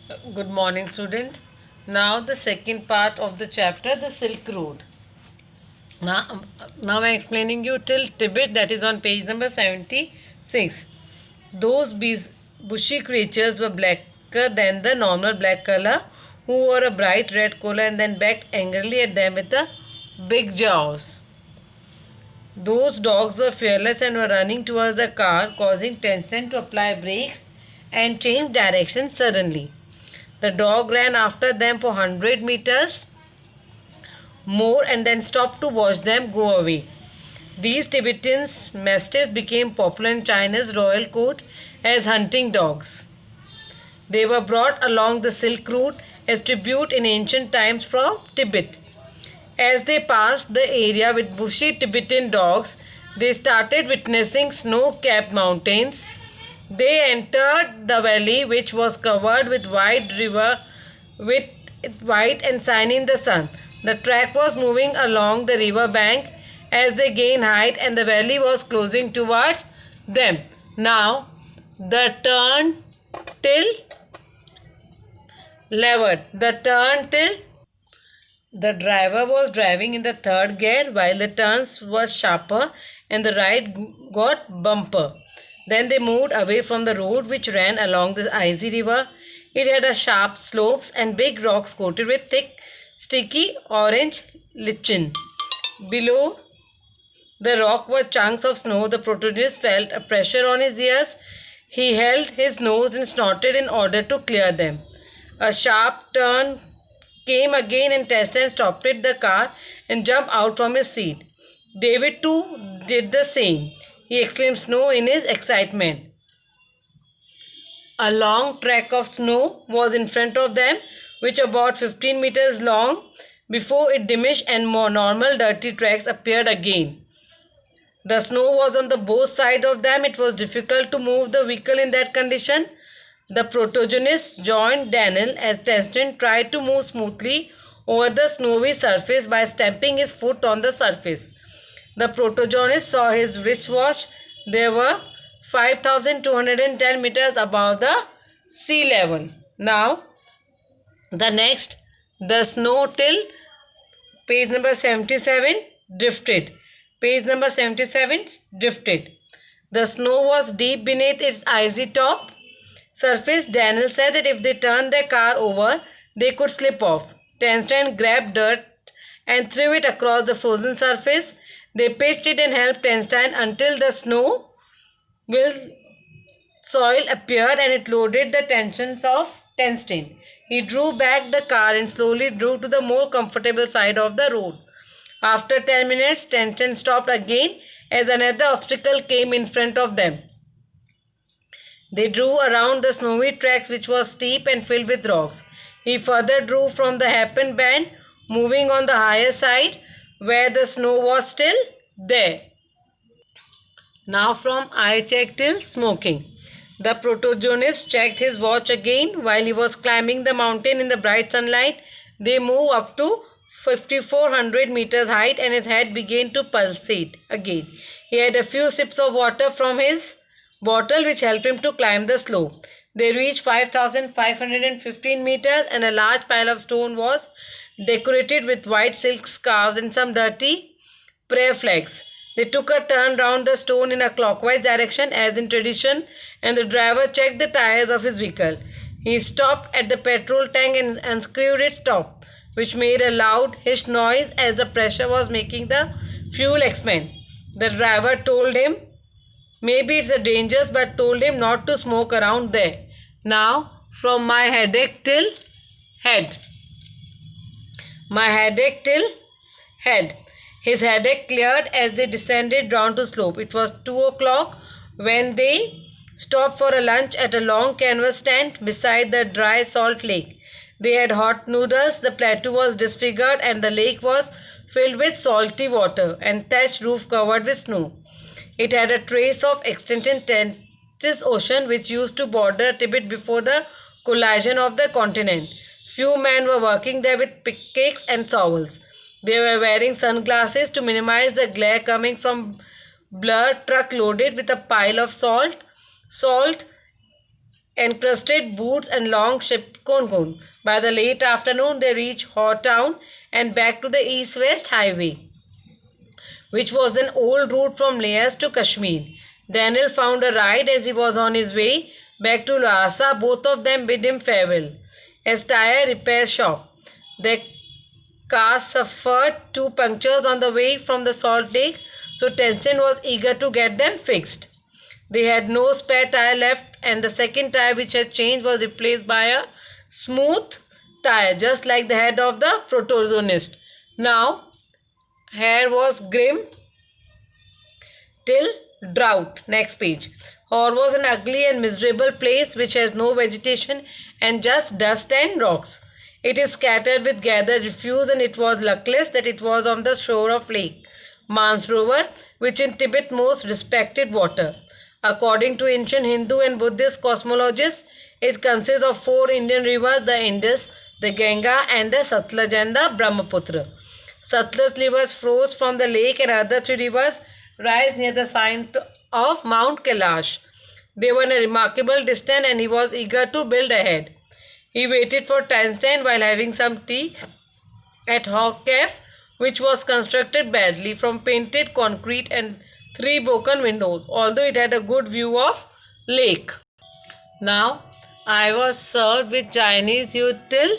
Good morning, student. Now the second part of the chapter, the Silk Road. Now I'm explaining you till Tibet, that is on page number 76. Those bushy creatures were blacker than the normal black color, who wore a bright red collar and then backed angrily at them with the big jaws. Those dogs were fearless and were running towards the car, causing Tencent to apply brakes and change direction suddenly. The dog ran after them for 100 meters more and then stopped to watch them go away. These Tibetan mastiffs became popular in China's royal court as hunting dogs. They were brought along the Silk Road as tribute in ancient times from Tibet. As they passed the area with bushy Tibetan dogs, they started witnessing snow-capped mountains. They entered the valley, which was covered with wide river with white and shiny in the sun. The track was moving along the river bank as they gained height and the valley was closing towards them. Now the turn till levered. The driver was driving in the third gear while the turns were sharper and the ride got bumper. Then they moved away from the road which ran along the icy river. It had a sharp slopes and big rocks coated with thick, sticky orange lichen. Below the rock were chunks of snow. The protagonist felt a pressure on his ears. He held his nose and snorted in order to clear them. A sharp turn came again and Teston stopped the car and jumped out from his seat. David too did the same. He exclaimed snow in his excitement. A long track of snow was in front of them, which about 15 meters long, before it diminished and more normal dirty tracks appeared again. The snow was on the both sides of them. It was difficult to move the vehicle in that condition. The protagonist joined Daniel as Teston tried to move smoothly over the snowy surface by stamping his foot on the surface. The protagonist saw his wristwatch. They were 5,210 meters above the sea level. Now, the snow till page number 77 drifted. Page number 77 drifted. The snow was deep beneath its icy top surface. Daniel said that if they turned their car over, they could slip off. Tenstan grabbed dirt and threw it across the frozen surface. They pitched it and helped Tenstan until the snow soil appeared and it loaded the tensions of Tenstan. He drew back the car and slowly drove to the more comfortable side of the road. After 10 minutes, Tenstan stopped again as another obstacle came in front of them. They drove around the snowy tracks which was steep and filled with rocks. He further drove from the hairpin band, moving on the higher side where the snow was still there. Now from eye check till smoking. The protagonist checked his watch again while he was climbing the mountain in the bright sunlight. They moved up to 5,400 meters height and his head began to pulsate again. He had a few sips of water from his bottle which helped him to climb the slope. They reached 5,515 meters and a large pile of stone was decorated with white silk scarves and some dirty prayer flags. They took a turn round the stone in a clockwise direction as in tradition and the driver checked the tires of his vehicle. He stopped at the petrol tank and unscrewed its top, which made a loud hiss noise as the pressure was making the fuel expand. The driver told him maybe it's a dangerous but told him not to smoke around there. Now from my headache till head. My headache till head. His headache cleared as they descended down to slope. It was 2 o'clock when they stopped for a lunch at a long canvas tent beside the dry salt lake. They had hot noodles. The plateau was disfigured and the lake was filled with salty water and thatched roof covered with snow. It had a trace of extended Tentis Ocean which used to border Tibet before the collision of the continent. Few men were working there with pickaxes and shovels. They were wearing sunglasses to minimize the glare coming from blurred truck loaded with a pile of salt encrusted boots and long shipped cone. By the late afternoon, they reached Haw Town and back to the east-west highway, which was an old route from Leas to Kashmir. Daniel found a ride as he was on his way back to Lhasa. Both of them bid him farewell. As tire repair shop, their car suffered 2 punctures on the way from the Salt Lake, so Tenston was eager to get them fixed. They had no spare tire left, and the second tire which had changed was replaced by a smooth tire, just like the head of the protagonist. Now, here was grim till drought. Next page. Hor was an ugly and miserable place which has no vegetation and just dust and rocks. It is scattered with gathered refuse, and it was luckless that it was on the shore of Lake Mansarovar, which in Tibet most respected water. According to ancient Hindu and Buddhist cosmologists, it consists of 4 Indian rivers, the Indus, the Ganga and the Satluj and the Brahmaputra. Satluj rivers flows from the lake, and other 3 rivers rise near the summit of Mount Kailash. They were in a remarkable distance, and he was eager to build ahead. He waited for Tenston while having some tea at Hawk Cave, which was constructed badly from painted concrete and 3 broken windows, although it had a good view of lake. Now, I was served with Chinese youth till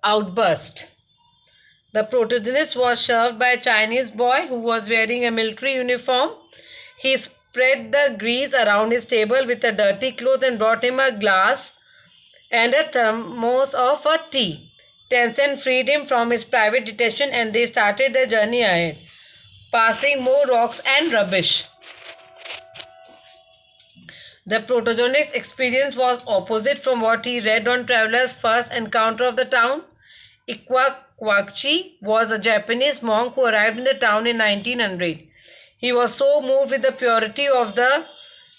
outburst. The protagonist was served by a Chinese boy who was wearing a military uniform. He spread the grease around his table with a dirty cloth and brought him a glass and a thermos of a tea. Tenston freed him from his private detention, and they started their journey ahead, passing more rocks and rubbish. The protagonist's experience was opposite from what he read on Traveler's first encounter of the town. Ikwakwachi was a Japanese monk who arrived in the town in 1900. He was so moved with the purity of the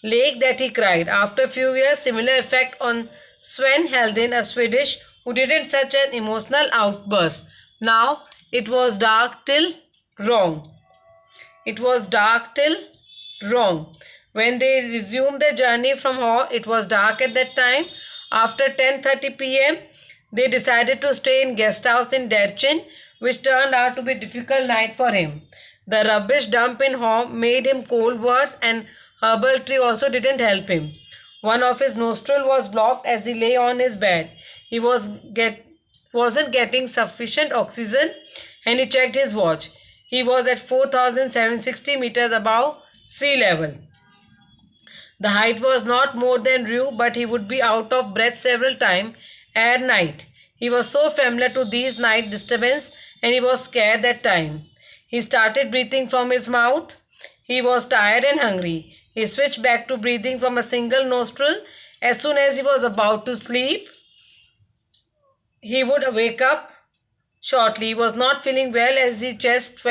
lake that he cried. After a few years, similar effect on Sven Heldin, a Swedish, who didn't such an emotional outburst. Now, it was dark till wrong. It was dark till wrong. When they resumed their journey from Haw, it was dark at that time. After 10:30 p.m., they decided to stay in guest house in Derchin, which turned out to be a difficult night for him. The rubbish dump in Haw made him cold worse, and herbal tree also didn't help him. One of his nostrils was blocked as he lay on his bed. He wasn't getting sufficient oxygen, and he checked his watch. He was at 4,760 meters above sea level. The height was not more than Rue, but he would be out of breath several times at night. He was so familiar to these night disturbances, and he was scared that time. He started breathing from his mouth. He was tired and hungry. He switched back to breathing from a single nostril. As soon as he was about to sleep, he would wake up shortly. He was not feeling well as his chest